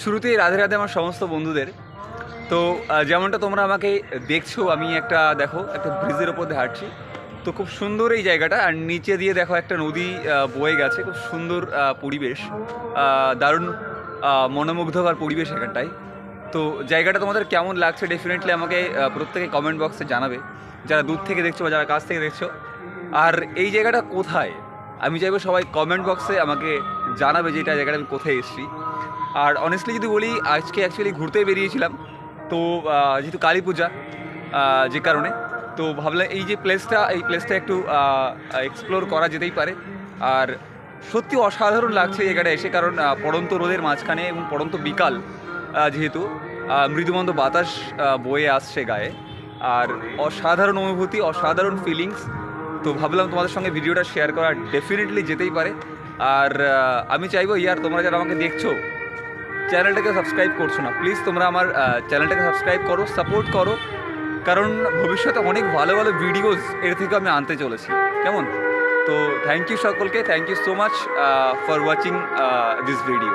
শুরুতেই রাধে রাধে আমার সমস্ত বন্ধুদের। তো যেমনটা তোমরা আমাকে দেখছো, আমি দেখো একটা ব্রিজের ওপর দিয়ে হাঁটছি। তো খুব সুন্দর এই জায়গাটা, আর নিচে দিয়ে দেখো একটা নদী বয়ে গেছে। খুব সুন্দর পরিবেশ, দারুণ মনোমুগ্ধকর পরিবেশ এখানটায়। তো জায়গাটা তোমাদের কেমন লাগছে ডেফিনেটলি আমাকে প্রত্যেকে কমেন্ট বক্সে জানাবে, যারা দূর থেকে দেখছো বা যারা কাছ থেকে দেখছো। আর এই জায়গাটা কোথায়, আমি চাইবো সবাই কমেন্ট বক্সে আমাকে জানাবে যে এটা জায়গাটা আমি কোথায় এসেছি। আর অনেস্টলি যদি বলি, আজকে অ্যাকচুয়ালি ঘুরতে বেরিয়েছিলাম। তো যেহেতু কালী পূজা, যে কারণে তো ভাবলাম এই প্লেসটা একটু এক্সপ্লোর করা যেতেই পারে। আর সত্যি অসাধারণ লাগছে এই জায়গাটা এসে, কারণ পড়ন্ত রোদের মাঝখানে এবং পড়ন্ত বিকাল, যেহেতু মৃদুমন্দ বাতাস বয়ে আসছে গায়ে। আর অসাধারণ অনুভূতি, অসাধারণ ফিলিংস। তো ভাবলাম তোমাদের সঙ্গে ভিডিওটা শেয়ার করা ডেফিনেটলি যেতেই পারে। আর আমি চাইবো তোমরা যারা আমাকে দেখছো, চ্যানেলটাকে সাবস্ক্রাইব করছো না, প্লিজ তোমরা আমার চ্যানেলটাকে সাবস্ক্রাইব করো, সাপোর্ট করো। কারণ ভবিষ্যতে অনেক ভালো ভালো ভিডিওস এর থেকে আমি আনতে চলেছি, কেমন? তো থ্যাংক ইউ সকলকে, thank you so much for watching this video.